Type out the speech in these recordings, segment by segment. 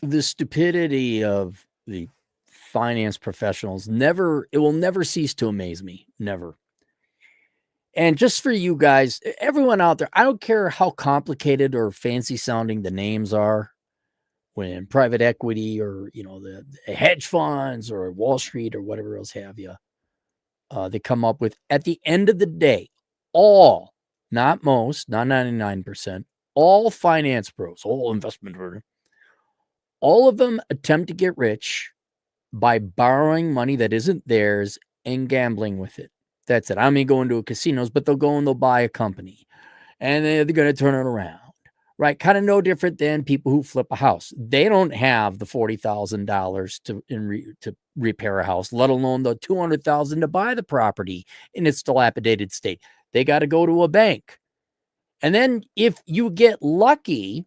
The stupidity of the finance professionals it will never cease to amaze me. Never. And just for you guys, everyone out there, I don't care how complicated or fancy sounding the names are when private equity or, the hedge funds or Wall Street or whatever else have you, they come up with at the end of the day, all, not most, not 99%, all finance bros, all investment, all of them attempt to get rich by borrowing money that isn't theirs and gambling with it. That's it. I mean, going to casinos, but they'll go and they'll buy a company and they're going to turn it around, right? Kind of no different than people who flip a house. They don't have the $40,000 to repair a house, let alone the $200,000 to buy the property in its dilapidated state. They got to go to a bank. And then if you get lucky,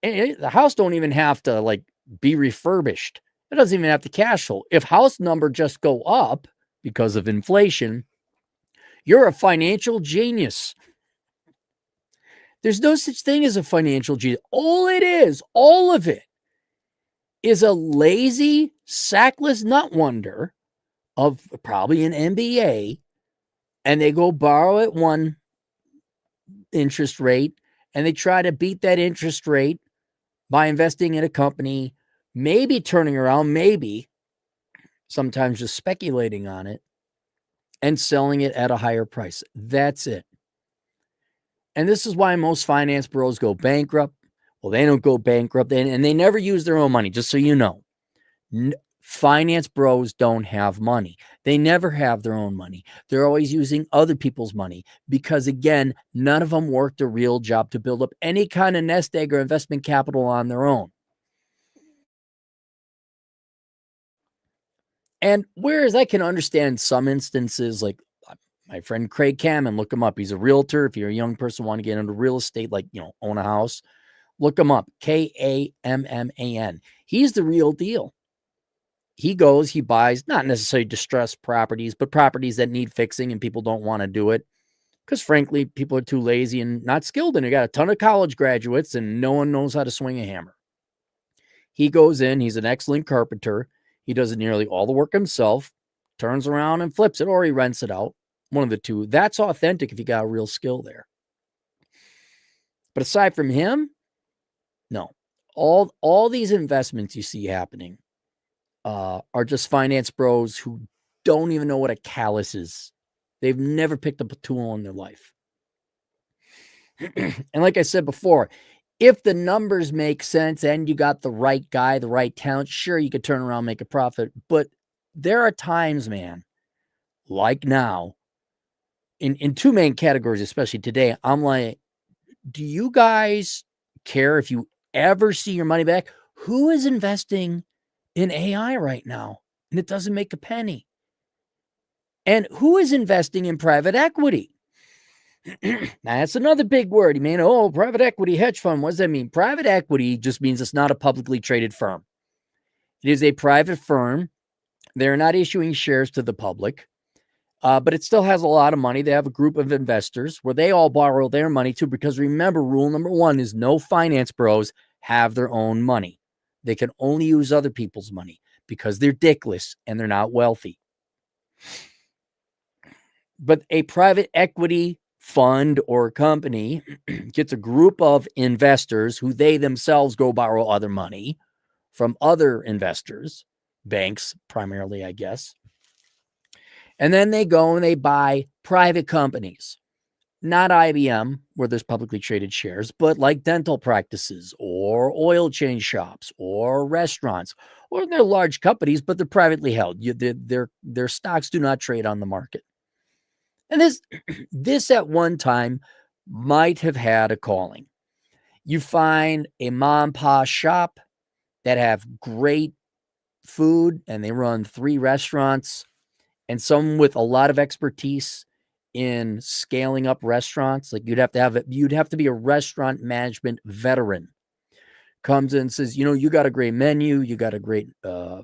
the house don't even have to be refurbished. It doesn't even have to cash flow. If house number just go up because of inflation, you're a financial genius. There's no such thing as a financial genius. All of it is a lazy, sackless nut wonder of probably an MBA, and they go borrow at one interest rate, and they try to beat that interest rate by investing in a company, maybe turning around, maybe sometimes just speculating on it and selling it at a higher price. That's it. And this is why most finance bros go bankrupt. Well, they don't go bankrupt, and they never use their own money, just so you know. Finance bros don't have money. They never have their own money. They're always using other people's money because, again, none of them worked a real job to build up any kind of nest egg or investment capital on their own. And whereas I can understand some instances, like my friend Craig Kamen, look him up. He's a realtor. If you're a young person, want to get into real estate, own a house, look him up. Kamman. He's the real deal. He goes, he buys not necessarily distressed properties, but properties that need fixing and people don't want to do it because, frankly, people are too lazy and not skilled. And they got a ton of college graduates and no one knows how to swing a hammer. He goes in, he's an excellent carpenter. He does nearly all the work himself, turns around and flips it, or he rents it out. One of the two. That's authentic if you got a real skill there. But aside from him, no. All these investments you see happening are just finance bros who don't even know what a callus is. They've never picked up a tool in their life. And like I said before, if the numbers make sense and you got the right guy, the right talent, sure, you could turn around and make a profit. But there are times, man, like now, in two main categories, especially today, I'm like, do you guys care if you ever see your money back? Who is investing in AI right now? And it doesn't make a penny. And who is investing in private equity? Now, that's another big word. You mean, private equity hedge fund. What does that mean? Private equity just means it's not a publicly traded firm. It is a private firm. They're not issuing shares to the public, but it still has a lot of money. They have a group of investors where they all borrow their money too, because remember, rule number one is no finance bros have their own money. They can only use other people's money because they're dickless and they're not wealthy. But a private equity fund or company gets a group of investors who they themselves go borrow other money from other investors, banks primarily, I guess. And then they go and they buy private companies, not IBM, where there's publicly traded shares, but like dental practices or or oil change shops or restaurants, or they're large companies, but they're privately held. Their stocks do not trade on the market. And this at one time might have had a calling. You find a mom and pop shop that have great food and they run 3 restaurants, and some with a lot of expertise in scaling up restaurants. Like you'd have to be a restaurant management veteran. Comes in and says, you got a great menu, you got a great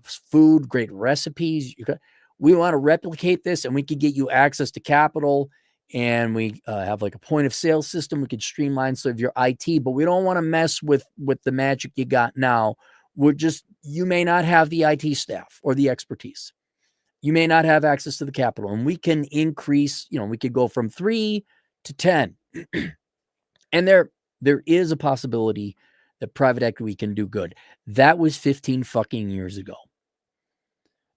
food, great recipes. We want to replicate this, and we could get you access to capital, and we have like a point of sale system. We could streamline some of your IT, but we don't want to mess with the magic you got now. You may not have the IT staff or the expertise. You may not have access to the capital, and we can increase, we could go from 3 to 10. And there is a possibility that private equity can do good. That was 15 fucking years ago.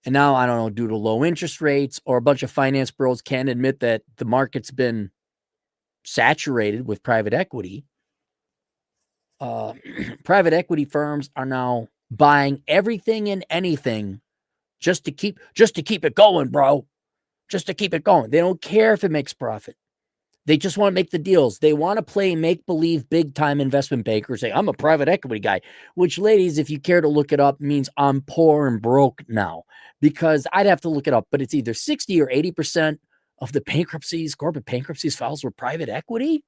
And now, I don't know, due to low interest rates or a bunch of finance bureaus can't admit that the market's been saturated with private equity. Private equity firms are now buying everything and anything just to keep it going, bro. Just to keep it going. They don't care if it makes profit. They just want to make the deals. They want to play make-believe big-time investment banker, say, I'm a private equity guy, which, ladies, if you care to look it up, means I'm poor and broke now, because I'd have to look it up, but it's either 60 or 80% of the corporate bankruptcies files were private equity.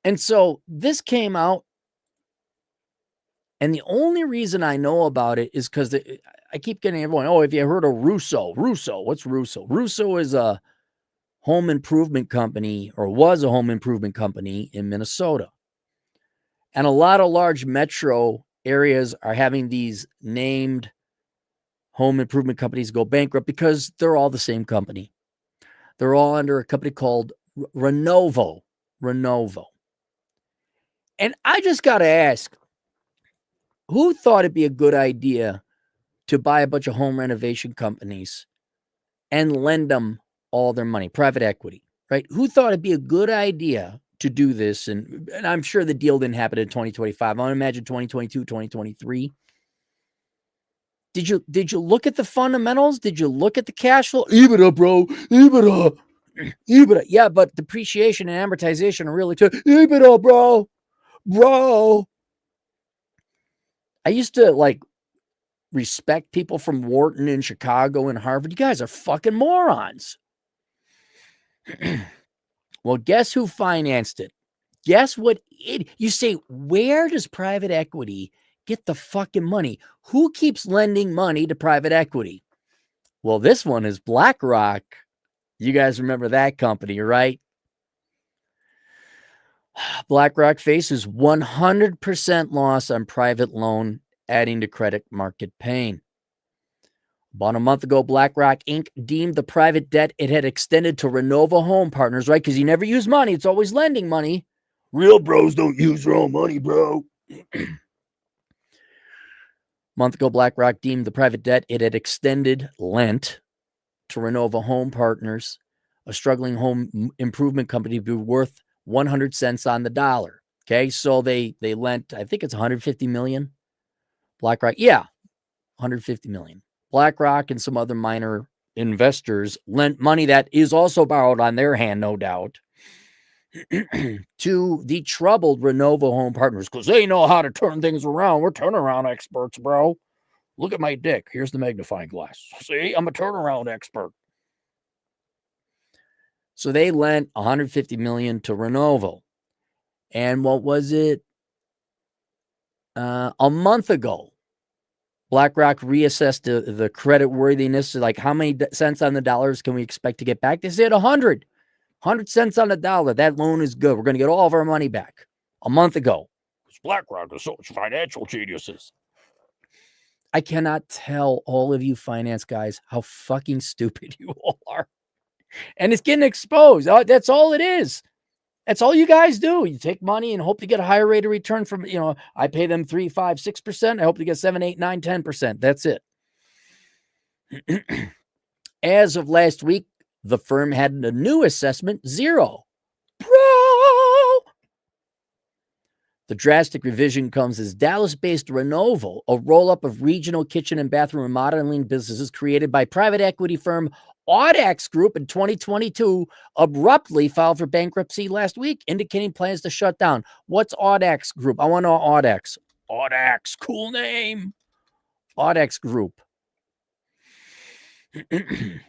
And so this came out, and the only reason I know about it is because I keep getting everyone, have you heard of Russo? What's Russo? Russo is a home improvement company, or was a home improvement company in Minnesota. And a lot of large metro areas are having these named home improvement companies go bankrupt because they're all the same company. They're all under a company called Renovo. And I just got to ask, who thought it'd be a good idea to buy a bunch of home renovation companies and lend them all their money, private equity, right? Who thought it'd be a good idea to do this? And I'm sure the deal didn't happen in 2025. I imagine 2022, 2023. Did you look at the fundamentals? Did you look at the cash flow? EBITDA, bro. EBITDA. Yeah, but depreciation and amortization are really too. EBITDA, bro. I used to respect people from Wharton and Chicago and Harvard. You guys are fucking morons. Well, guess who financed it? Guess what? You say, where does private equity get the fucking money? Who keeps lending money to private equity? Well, this one is BlackRock. You guys remember that company, right? BlackRock faces 100% loss on private loan, adding to credit market pain. About a month ago, BlackRock Inc. deemed the private debt it had extended to Renovo Home Partners, right? Because you never use money. It's always lending money. Real bros don't use their own money, bro. Month ago, BlackRock deemed the private debt it had lent to Renovo Home Partners, a struggling home improvement company, to be worth 100 cents on the dollar. Okay, so they lent, I think it's 150 million. BlackRock, 150 million. BlackRock and some other minor investors lent money that is also borrowed on their hand, no doubt, to the troubled Renovo Home Partners, because they know how to turn things around. We're turnaround experts, bro. Look at my dick. Here's the magnifying glass. See, I'm a turnaround expert. So they lent 150 million to Renovo. And what was it? A month ago, BlackRock reassessed the credit worthiness. Like, how many cents on the dollars can we expect to get back? They said 100 cents on the dollar. That loan is good. We're going to get all of our money back. A month ago. Because BlackRock is such financial geniuses. I cannot tell all of you finance guys how fucking stupid you all are. And it's getting exposed. That's all it is. That's all you guys do. You take money and hope to get a higher rate of return from, I pay them 3, 5, 6%. I hope to get 7, 8, 9, 10%. That's it. As of last week, the firm had a new assessment, 0. Bro! The drastic revision comes as Dallas-based Renovo, a roll-up of regional kitchen and bathroom remodeling businesses created by private equity firm Audax Group in 2022, abruptly filed for bankruptcy last week, indicating plans to shut down. What's Audax Group? I want to know Audax. Audax, cool name. Audax Group.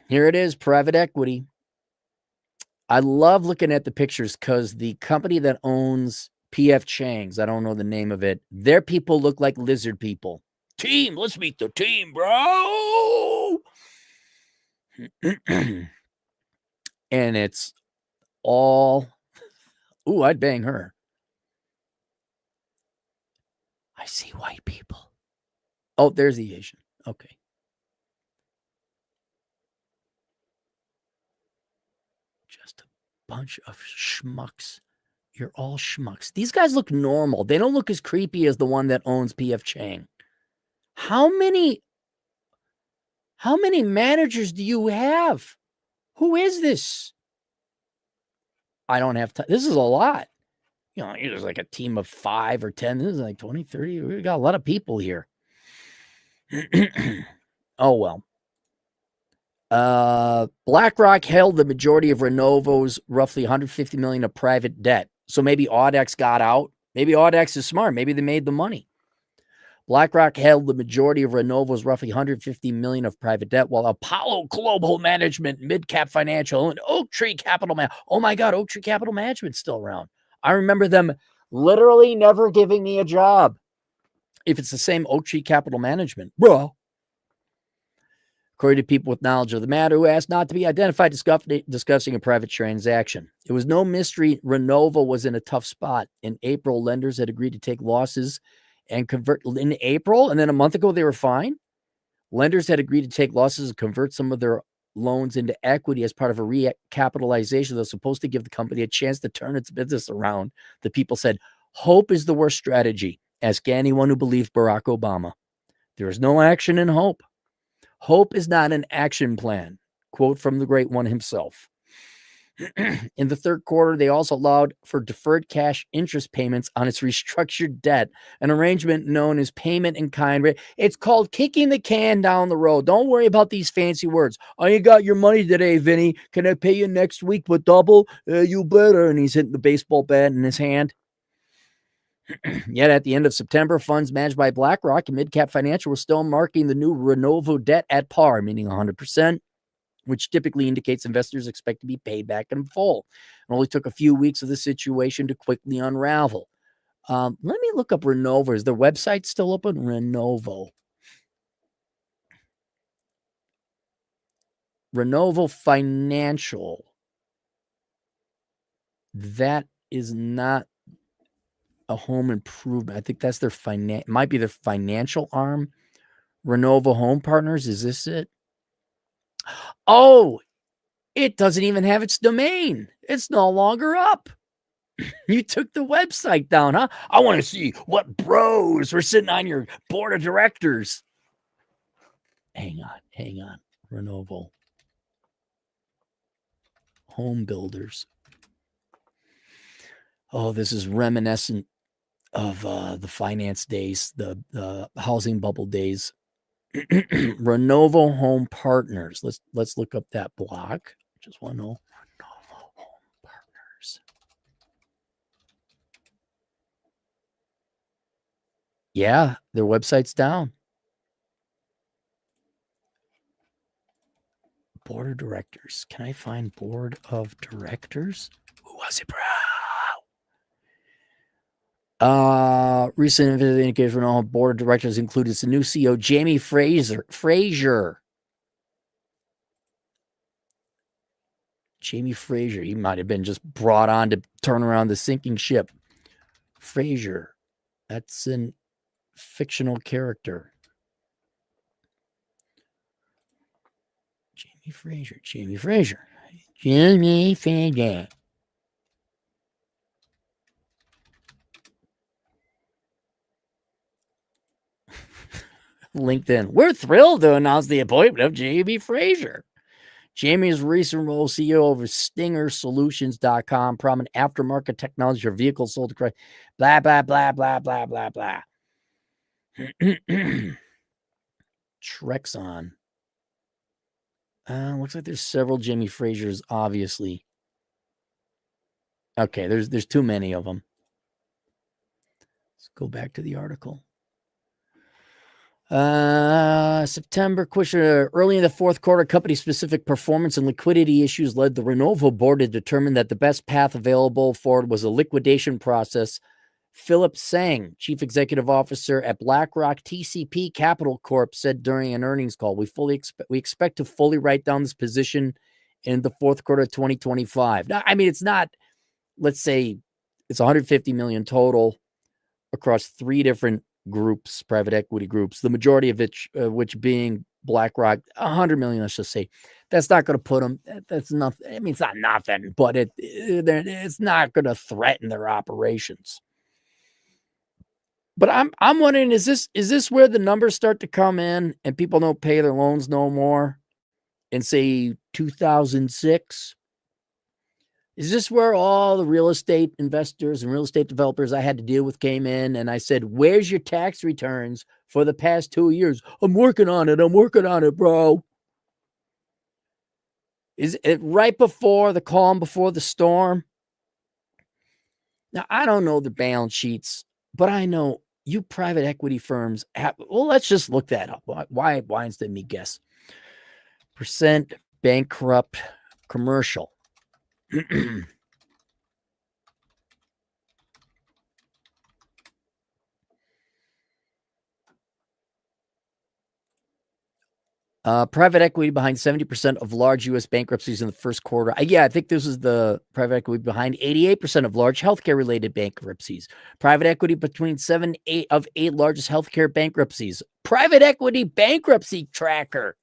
Here it is, private equity. I love looking at the pictures because the company that owns PF Chang's, I don't know the name of it, their people look like lizard people. Team, let's meet the team, bro. And it's all, ooh, I'd bang her. I see white people. Oh, there's the Asian. Okay. Just a bunch of schmucks. You're all schmucks. These guys look normal. They don't look as creepy as the one that owns PF Chang. How many managers do you have? Who is this? I don't have time. This is a lot. You know, there's like a team of 5 or 10. This is like 20, 30. We got a lot of people here. Oh, well. BlackRock held the majority of Renovo's roughly $150 million of private debt. So maybe Audax got out. Maybe Audax is smart. Maybe they made the money. BlackRock held the majority of Renovo's roughly $150 million of private debt, while Apollo Global Management, Midcap Financial, and Oak Tree Capital oh my God, Oak Tree Capital Management's still around. I remember them literally never giving me a job. If it's the same Oak Tree Capital Management, bro. According to people with knowledge of the matter who asked not to be identified discussing a private transaction. It was no mystery Renovo was in a tough spot. In April, lenders had agreed to take losses and convert in April, and then a month ago they were fine. Lenders had agreed to take losses and convert some of their loans into equity as part of a recapitalization that was supposed to give the company a chance to turn its business around. The people said, hope is the worst strategy. Ask anyone who believed Barack Obama. There is no action in hope. Hope is not an action plan. Quote from the great one himself. In the third quarter, they also allowed for deferred cash interest payments on its restructured debt, an arrangement known as payment in kind. It's called kicking the can down the road. Don't worry about these fancy words. Oh, you got your money today, Vinny. Can I pay you next week with double? You better. And he's hitting the baseball bat in his hand. Yet at the end of September, funds managed by BlackRock and Midcap Financial were still marking the new Renovo debt at par, meaning 100%. Which typically indicates investors expect to be paid back in full. It only took a few weeks of the situation to quickly unravel. Let me look up Renovo. Is their website still open? Renovo. Renovo Financial. That is not a home improvement. I think that's their might be their financial arm. Renovo Home Partners. Is this it? Oh, it doesn't even have its domain. It's no longer up. You took the website down, huh? I want to see what bros were sitting on your board of directors. Hang on. Renovo. Home builders. Oh, this is reminiscent of the finance days, the housing bubble days. Renovo Home Partners. Let's look up that block. Just want to know. Renovo Home Partners. Yeah, their website's down. Board of directors. Can I find board of directors? Who was it, bro? Recent indicators from all board of directors included the new CEO, Jamie Fraser. Jamie Fraser. He might have been just brought on to turn around the sinking ship. Fraser. That's an fictional character. Jamie Fraser. LinkedIn. We're thrilled to announce the appointment of Jamie Fraser. Jamie is recent role CEO of StingerSolutions.com, prominent aftermarket technology for vehicles sold to Christ. Blah, blah, blah, blah, blah, blah, blah. Trexon. Looks like there's several Jimmy Frasers, obviously. Okay, there's too many of them. Let's go back to the article. September question. Early in the fourth quarter, company-specific performance and liquidity issues led the Renovo board to determine that the best path available forward was a liquidation process. Philip Sang, chief executive officer at BlackRock TCP Capital Corp, said during an earnings call, we expect to fully write down this position in the fourth quarter of 2025. Now, I mean, it's not, let's say it's 150 million total across three different groups, private equity groups, the majority of which being BlackRock, 100 million, let's just say. That's not going to put them, that's nothing. I mean, it's not nothing, but it's not going to threaten their operations. But I'm wondering, is this where the numbers start to come in and people don't pay their loans no more in, say, 2006? Is this where all the real estate investors and real estate developers I had to deal with came in and I said, where's your tax returns for the past 2 years? I'm working on it, bro. Is it right before the calm, before the storm? Now, I don't know the balance sheets, but I know you private equity firms have, well, let's just look that up. Why instead of me guess? Percent bankrupt commercial. Private equity behind 70% of large U.S. bankruptcies in the first quarter. I think this is the private equity behind 88% of large healthcare-related bankruptcies. Private equity between 8 largest healthcare bankruptcies. Private equity bankruptcy tracker.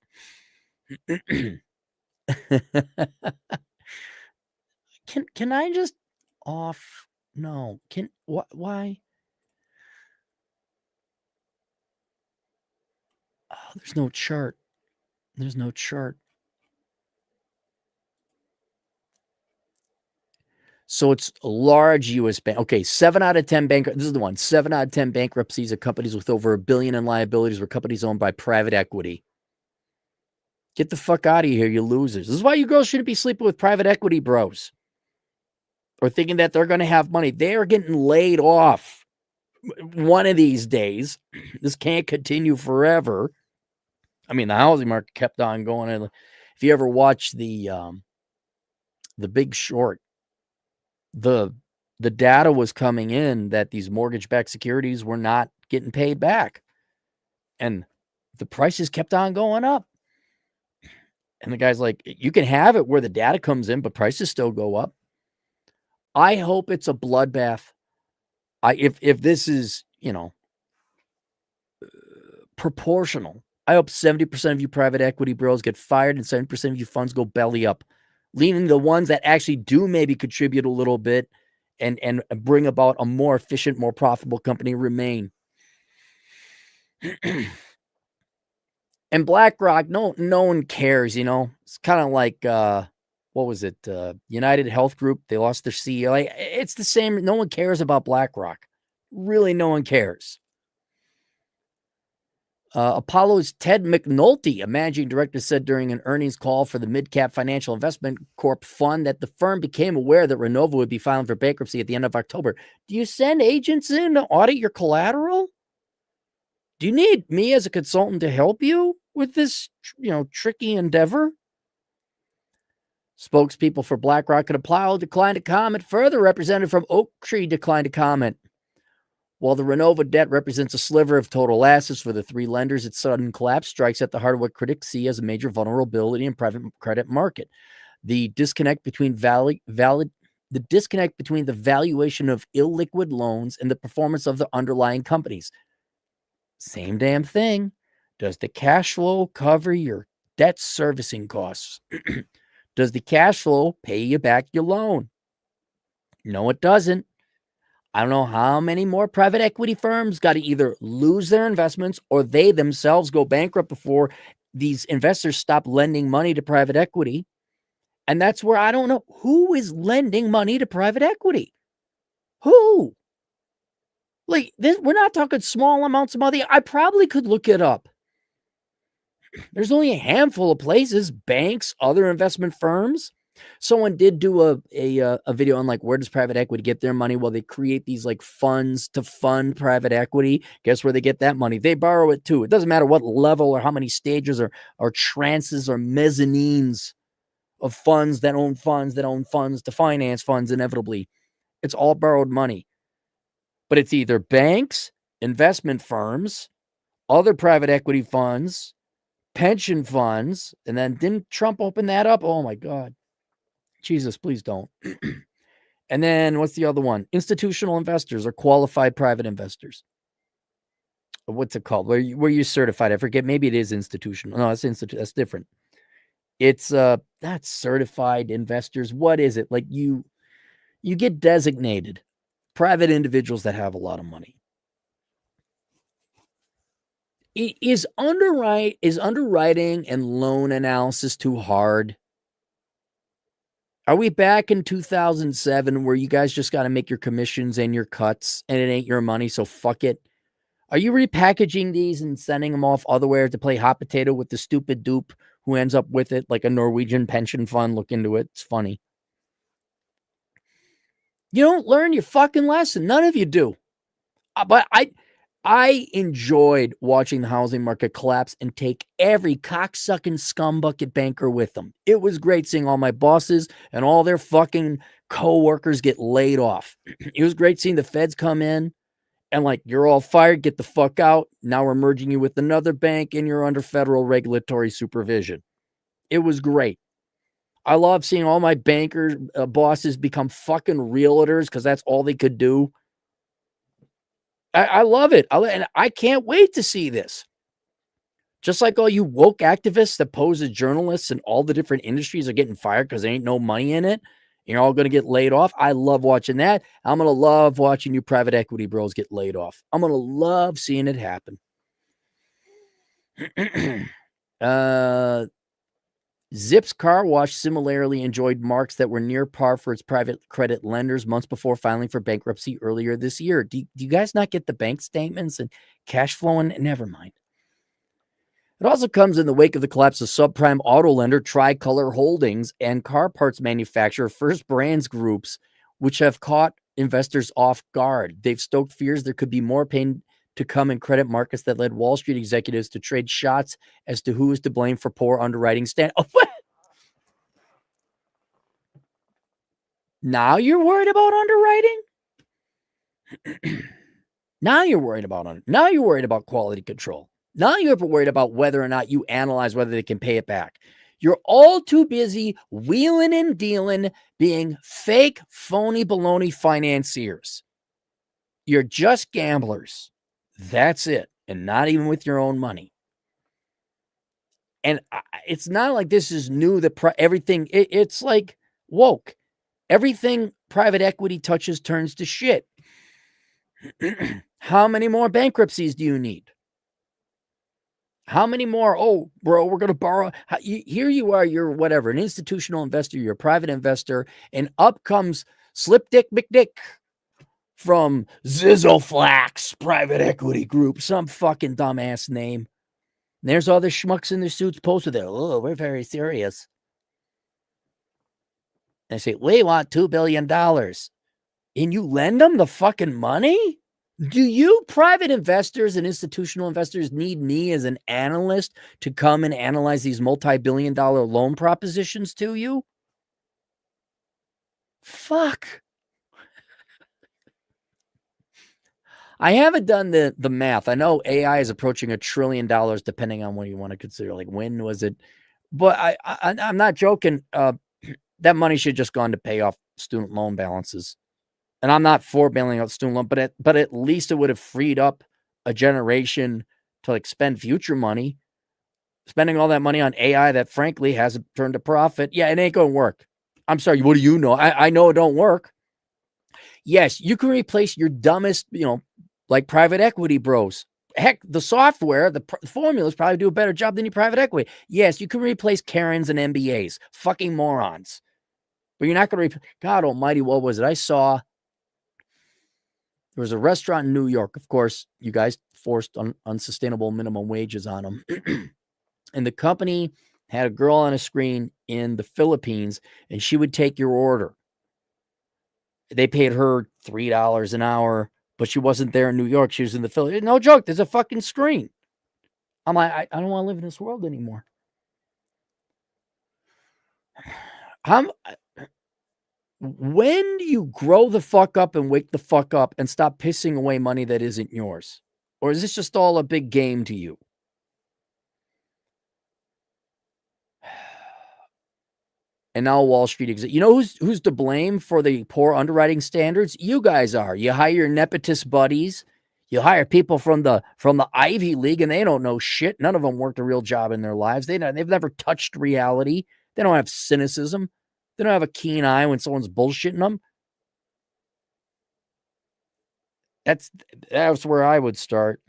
Can I just off? No. Why? Oh, there's no chart. There's no chart. So it's a large U.S. bank. Okay, 7 out of 10 this is the one. 7 out of 10 bankruptcies of companies with over $1 billion in liabilities were companies owned by private equity. Get the fuck out of here, you losers. This is why you girls shouldn't be sleeping with private equity bros or thinking that they're going to have money. They are getting laid off one of these days. This can't continue forever. I mean, the housing market kept on going. If you ever watch the Big Short, the data was coming in that these mortgage-backed securities were not getting paid back. And the prices kept on going up. And the guy's like, you can have it where the data comes in, but prices still go up. I hope it's a bloodbath. If this is, proportional, I hope 70% of you private equity bros get fired and 70% of you funds go belly up, leaving the ones that actually do maybe contribute a little bit and bring about a more efficient, more profitable company remain. And BlackRock, no one cares, It's kind of like, what was it? United Health Group. They lost their CEO. It's the same. No one cares about BlackRock. Really, no one cares. Apollo's Ted McNulty, a managing director, said during an earnings call for the Midcap Financial Investment Corp fund that the firm became aware that Renovo would be filing for bankruptcy at the end of October. Do you send agents in to audit your collateral? Do you need me as a consultant to help you with this, tricky endeavor? Spokespeople for BlackRock and Apollo declined to comment. Further, representative from Oaktree declined to comment. While the Renovo debt represents a sliver of total assets for the three lenders, its sudden collapse strikes at the heart of what critics see as a major vulnerability in private credit market. The disconnect between the valuation of illiquid loans and the performance of the underlying companies. Same damn thing. Does the cash flow cover your debt servicing costs? Does the cash flow pay you back your loan? No, it doesn't. I don't know how many more private equity firms got to either lose their investments or they themselves go bankrupt before these investors stopped lending money to private equity. And that's where I don't know who is lending money to private equity. Who? Like this, we're not talking small amounts of money. I probably could look it up. There's only a handful of places, banks, other investment firms. Someone did do a video on like, where does private equity get their money? Well, they create these like funds to fund private equity. Guess where they get that money? They borrow it too. It doesn't matter what level or how many stages or trances or mezzanines of funds that own funds to finance funds. Inevitably, it's all borrowed money. But it's either banks, investment firms, other private equity funds, pension funds. And then didn't Trump open that up? Oh my God. Jesus, please don't. And then what's the other one? Institutional investors or qualified private investors. What's it called? Where you certified? I forget. Maybe it is institutional. No, that's different. It's not certified investors. What is it? Like you get designated private individuals that have a lot of money. Is underwriting and loan analysis too hard? Are we back in 2007 where you guys just got to make your commissions and your cuts and it ain't your money, so fuck it? Are you repackaging these and sending them off otherwhere to play hot potato with the stupid dupe who ends up with it like a Norwegian pension fund? Look into it. It's funny. You don't learn your fucking lesson. None of you do. But I enjoyed watching the housing market collapse and take every cocksucking scumbucket banker with them. It was great seeing all my bosses and all their fucking co-workers get laid off. It was great seeing the feds come in and like, you're all fired, get the fuck out. Now we're merging you with another bank and you're under federal regulatory supervision. It was great. I love seeing all my bankers, bosses become fucking realtors because that's all they could do. I love it. And I can't wait to see this. Just like all you woke activists that pose as journalists and all the different industries are getting fired because there ain't no money in it. You're all going to get laid off. I love watching that. I'm going to love watching you private equity bros get laid off. I'm going to love seeing it happen. Zip's car wash similarly enjoyed marks that were near par for its private credit lenders months before filing for bankruptcy earlier this year. Do you guys not get the bank statements and cash flowing? Never mind. It also comes in the wake of the collapse of subprime auto lender Tricolor Holdings and car parts manufacturer First Brands Groups, which have caught investors off guard. They've stoked fears there could be more pain to come in credit markets that led Wall Street executives to trade shots as to who is to blame for poor underwriting Now you're worried about underwriting? Now you're worried about quality control. Now you're worried about whether or not you analyze whether they can pay it back. You're all too busy wheeling and dealing, being fake, phony, baloney financiers. You're just gamblers. That's it. And not even with your own money. And it's not like this is new. Everything, it's like woke. Everything private equity touches turns to shit. How many more bankruptcies do you need? How many more? Oh, bro, we're going to borrow. Here you are, you're whatever, an institutional investor, you're a private investor, and up comes Slip Dick McDick from Zizzleflax Private Equity Group, some fucking dumbass name. And there's all the schmucks in their suits posted there. Oh, we're very serious. And they say, we want $2 billion. And you lend them the fucking money? Do you private investors and institutional investors need me as an analyst to come and analyze these multi-billion-dollar loan propositions to you? Fuck. I haven't done the math. I know AI is approaching $1 trillion, depending on what you want to consider. Like, when was it? But I'm not joking. That money should just gone to pay off student loan balances. And I'm not for bailing out student loan, but at least it would have freed up a generation to like spend future money. Spending all that money on AI that frankly hasn't turned a profit. Yeah, it ain't going to work. I'm sorry. What do you know? I know it don't work. Yes, you can replace your dumbest, like private equity bros. heck, the software, the formulas probably do a better job than your private equity. Yes, you can replace Karens and MBAs, fucking morons. But you're not going to God almighty, what was it? I saw there was a restaurant in New York. Of course, you guys forced unsustainable minimum wages on them. And the company had a girl on a screen in the Philippines, and she would take your order. They paid her $3 an hour, but she wasn't there in New York. She was in the Philippines. No joke. There's a fucking screen. I'm like, I don't want to live in this world anymore. When do you grow the fuck up and wake the fuck up and stop pissing away money that isn't yours? Or is this just all a big game to you? And now Wall Street exists. You know who's to blame for the poor underwriting standards? You guys are. You hire your nepotist buddies. You hire people from the Ivy League, and they don't know shit. None of them worked a real job in their lives. They've never touched reality. They don't have cynicism. They don't have a keen eye when someone's bullshitting them. That's where I would start.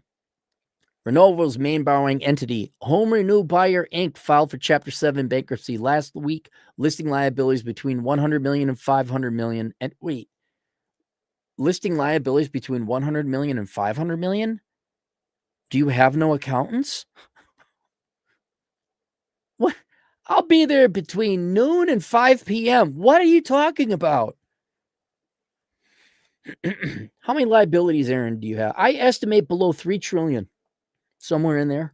Renovo's main borrowing entity, Home Renew Buyer Inc., filed for Chapter 7 bankruptcy last week, listing liabilities between $100 million and $500 million. And wait, listing liabilities between $100 million and $500 million? Do you have no accountants? What? I'll be there between noon and 5 p.m. What are you talking about? How many liabilities, Aaron, do you have? I estimate below $3 trillion. Somewhere in there.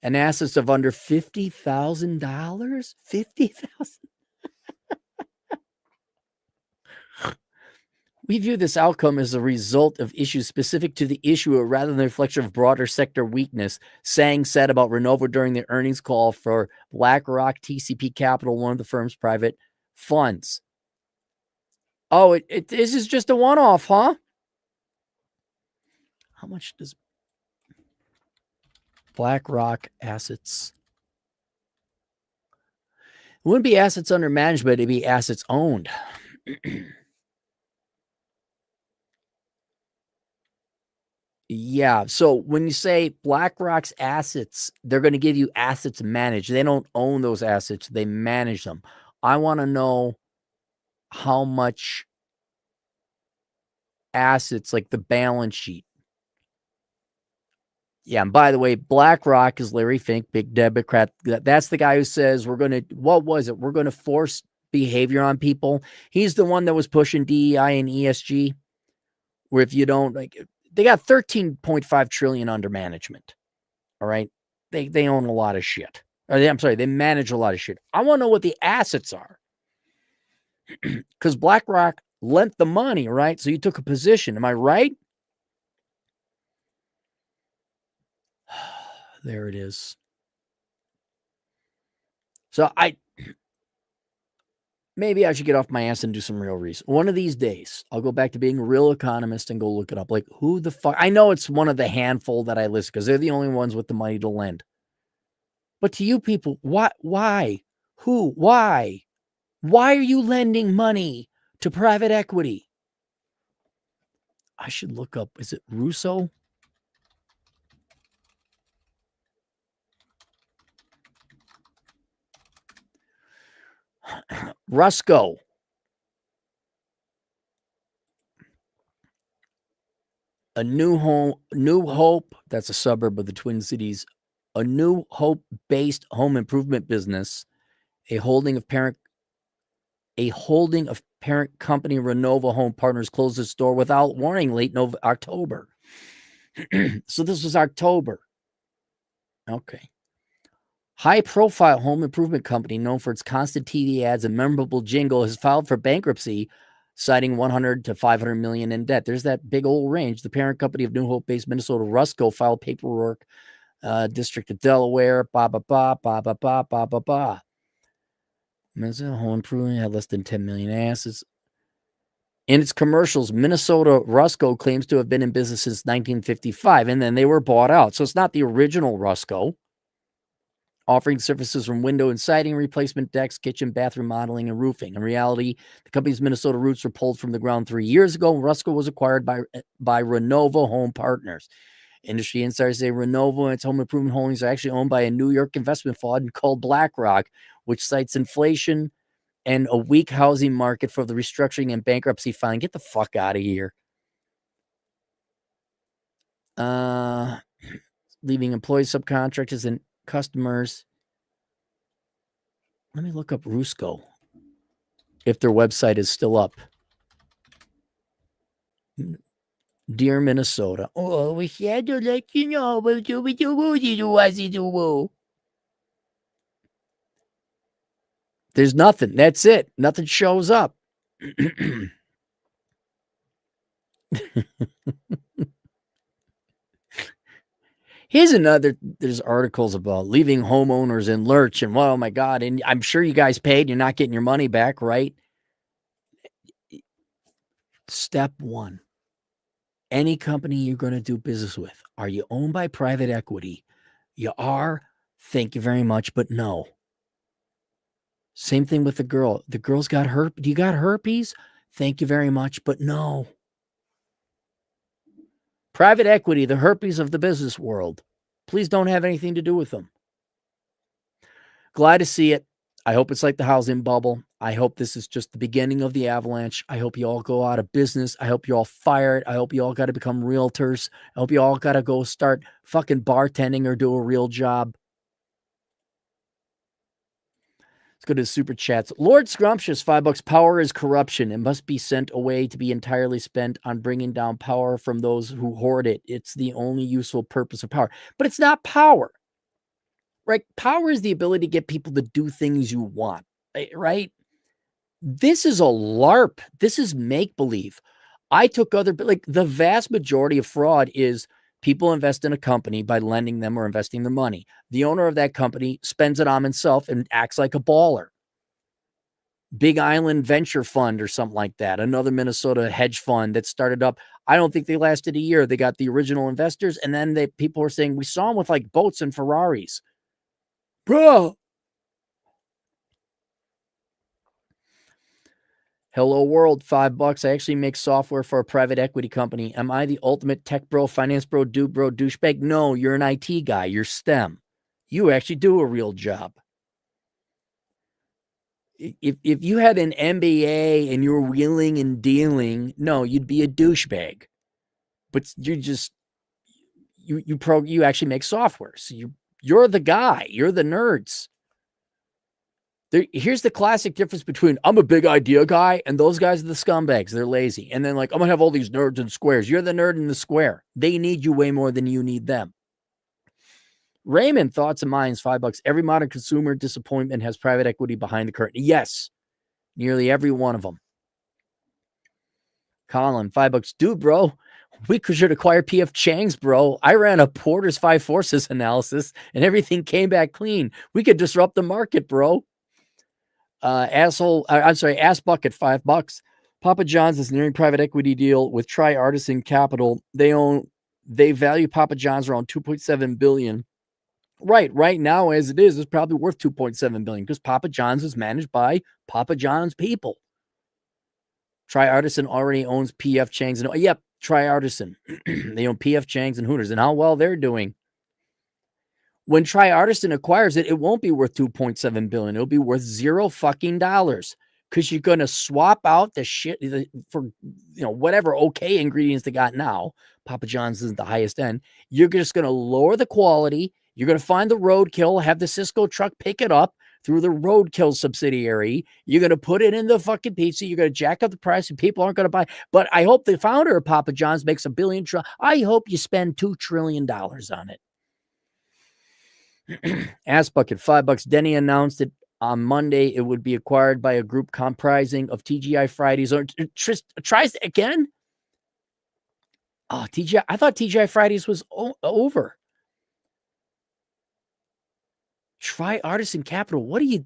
And assets of under $50,000? $50,000? We view this outcome as a result of issues specific to the issuer rather than a reflection of broader sector weakness, Sang said about Renovo during the earnings call for BlackRock TCP Capital, one of the firm's private funds. Oh, this is just a one-off, huh? How much does BlackRock assets? It wouldn't be assets under management, it'd be assets owned. Yeah. So when you say BlackRock's assets, they're going to give you assets managed. They don't own those assets, they manage them. I want to know how much assets, like the balance sheet. Yeah. And by the way, BlackRock is Larry Fink, big Democrat. That's the guy who says we're going to, what was it? We're going to force behavior on people. He's the one that was pushing DEI and ESG, where if you don't, like, they got 13.5 trillion under management. All right. They own a lot of shit. I'm sorry, they manage a lot of shit. I want to know what the assets are. Because BlackRock lent the money, right? So you took a position. Am I right? There it is. So maybe I should get off my ass and do some real research. One of these days, I'll go back to being a real economist and go look it up. Like, who the fuck? I know it's one of the handful that I list because they're the only ones with the money to lend. But to you people, what? Why? Who? Why? Why are you lending money to private equity? I should look up, is it Russo? Rusco. A New Hope, that's a suburb of the Twin Cities, a New Hope-based home improvement business, a holding of parent company Renovo Home Partners closed its door without warning late October. So this was October. Okay. High-profile home improvement company known for its constant TV ads and memorable jingle has filed for bankruptcy, citing 100 to 500 million in debt. There's that big old range. The parent company of New Hope-based Minnesota Rusco filed paperwork, District of Delaware, Minnesota Home Improvement had less than 10 million assets. In its commercials, Minnesota Rusco claims to have been in business since 1955, and then they were bought out. So it's not the original Rusco. offering services from window and siding replacement, decks, kitchen, bathroom modeling, and roofing. In reality, the company's Minnesota roots were pulled from the ground 3 years ago. Rusco was acquired by Renovo Home Partners. Industry insiders say Renovo and its home improvement holdings are actually owned by a New York investment fund called BlackRock, which cites inflation and a weak housing market for the restructuring and bankruptcy filing. Get the fuck out of here. Leaving employees, subcontractors, and customers. Let me look up Rusco, if their website is still up. Dear Minnesota. Oh, we had to let you know. There's nothing. That's it. Nothing shows up. Here's another, there's articles about leaving homeowners in lurch and, oh my God, and I'm sure you guys paid, you're not getting your money back, right? Step one, any company you're going to do business with, are you owned by private equity? You are, thank you very much, but no. Same thing with the girl. The girl's got herpes. You got herpes? Thank you very much, but no. Private equity, the herpes of the business world. Please don't have anything to do with them. Glad to see it. I hope it's like the housing bubble. I hope this is just the beginning of the avalanche. I hope you all go out of business. I hope you all fired. I hope you all got to become realtors. I hope you all got to go start fucking bartending or do a real job. Let's go to super chats. Lord Scrumptious, $5. Power is corruption. It must be sent away to be entirely spent on bringing down power from those who hoard it. It's the only useful purpose of power. But it's not power, right? Power is the ability to get people to do things you want, right? This is a LARP. This is make-believe. I took like the vast majority of fraud is people invest in a company by lending them or investing their money. The owner of that company spends it on himself and acts like a baller. Big Island Venture Fund or something like that. Another Minnesota hedge fund that started up. I don't think they lasted a year. They got the original investors, and then people were saying, we saw them with like boats and Ferraris. Bro. Hello world, $5. I actually make software for a private equity company. Am I the ultimate tech bro, finance bro, dude bro, douchebag? No, you're an IT guy. You're STEM. You actually do a real job. If you had an MBA and you were wheeling and dealing, no, you'd be a douchebag. But you're just you actually make software. So you're the guy. You're the nerds. Here's the classic difference between I'm a big idea guy and those guys are the scumbags. They're lazy. And then like, I'm going to have all these nerds and squares. You're the nerd in the square. They need you way more than you need them. Raymond, thoughts and minds, $5. Every modern consumer disappointment has private equity behind the curtain. Yes, nearly every one of them. Colin, $5. Dude, bro, we should acquire PF Chang's, bro. I ran a Porter's 5 forces analysis and everything came back clean. We could disrupt the market, bro. Ass Bucket, $5. Papa John's is nearing private equity deal with Tri-Artisan Capital. They value Papa John's around $2.7 billion. Right now, as it is, it's probably worth $2.7 billion because Papa John's is managed by Papa John's people. Tri-Artisan already owns PF Chang's. Yep, Tri-Artisan. They own PF Chang's and Hooters, and how well they're doing. When Tri-Artisan acquires it, it won't be worth $2.7 billion. It'll be worth $0 because you're going to swap out the shit for whatever okay ingredients they got now. Papa John's isn't the highest end. You're just going to lower the quality. You're going to find the roadkill, have the Cisco truck pick it up through the roadkill subsidiary. You're going to put it in the fucking pizza. You're going to jack up the price and people aren't going to buy. But I hope the founder of Papa John's makes $1 billion. I hope you spend $2 trillion on it. Ass Bucket, $5. Denny announced it on Monday. It would be acquired by a group comprising of TGI Fridays. Or tries again? Oh, TGI. I thought TGI Fridays was over. Tri-Artisan Capital.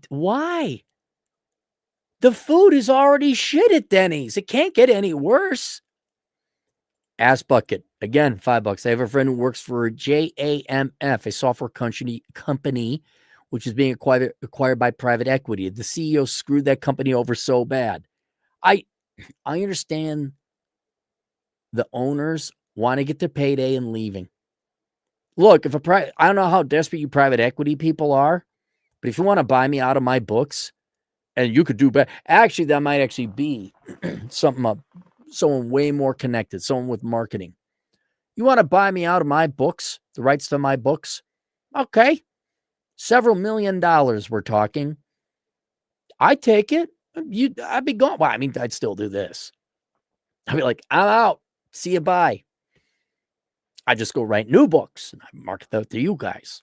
Why? The food is already shit at Denny's. It can't get any worse. Ass Bucket. Again, $5. I have a friend who works for JAMF, a software company which is being acquired by private equity. The CEO screwed that company over so bad. I understand the owners want to get their payday and leaving. Look, I don't know how desperate you private equity people are, but if you want to buy me out of my books, and you could do better, actually, that might actually be someone way more connected, someone with marketing. You want to buy me out of my books, the rights to my books? Okay. Several $1 million we're talking. I take it. I'd be gone. Well, I mean, I'd still do this. I'd be like, I'm out. See you, bye. I just go write new books and I market that to you guys.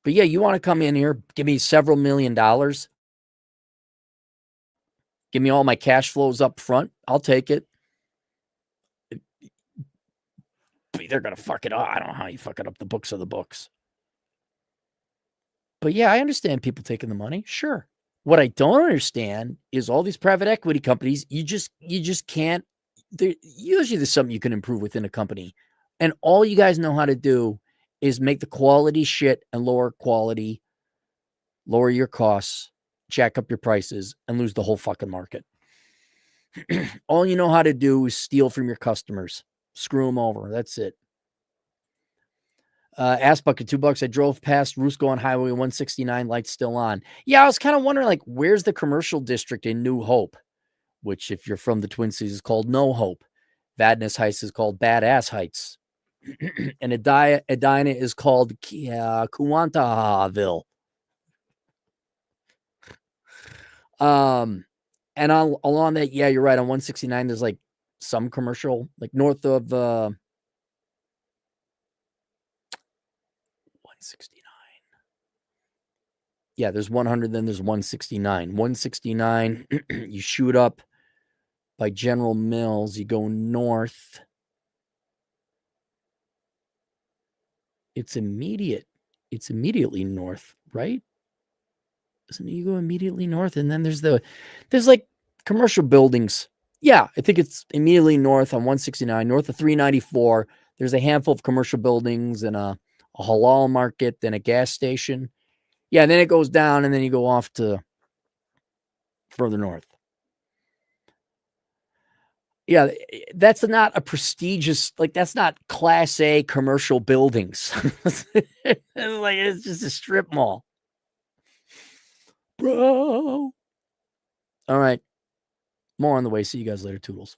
But yeah, you want to come in here, give me several $1 million, give me all my cash flows up front. I'll take it. They're going to fuck it up. I don't know how you fuck it up. The books are the books. But yeah, I understand people taking the money. Sure. What I don't understand is all these private equity companies, you just can't. Usually there's something you can improve within a company. And all you guys know how to do is make the quality shit and lower quality, lower your costs, jack up your prices, and lose the whole fucking market. All you know how to do is steal from your customers. Screw them over. That's it. Ass bucket, $2. I drove past Rusco on Highway 169, lights still on. Yeah, I was kind of wondering, like, where's the commercial district in New Hope? Which, if you're from the Twin Cities, is called No Hope. Vadnais Heights is called Badass Heights. And Edina is called Kuantaville. And along that, yeah, you're right. On 169, there's like some commercial, like north of 169. Yeah, there's 100, then there's 169. 169, you shoot up by General Mills, you go north. It's immediately north, right? Doesn't you go immediately north? And then there's like commercial buildings. Yeah, I think it's immediately north on 169, north of 394. There's a handful of commercial buildings and a halal market, then a gas station. Yeah, then it goes down and then you go off to further north. Yeah, that's not a prestigious, like that's not class A commercial buildings. It's just a strip mall. Bro. All right. More on the way. See you guys later, Toodles.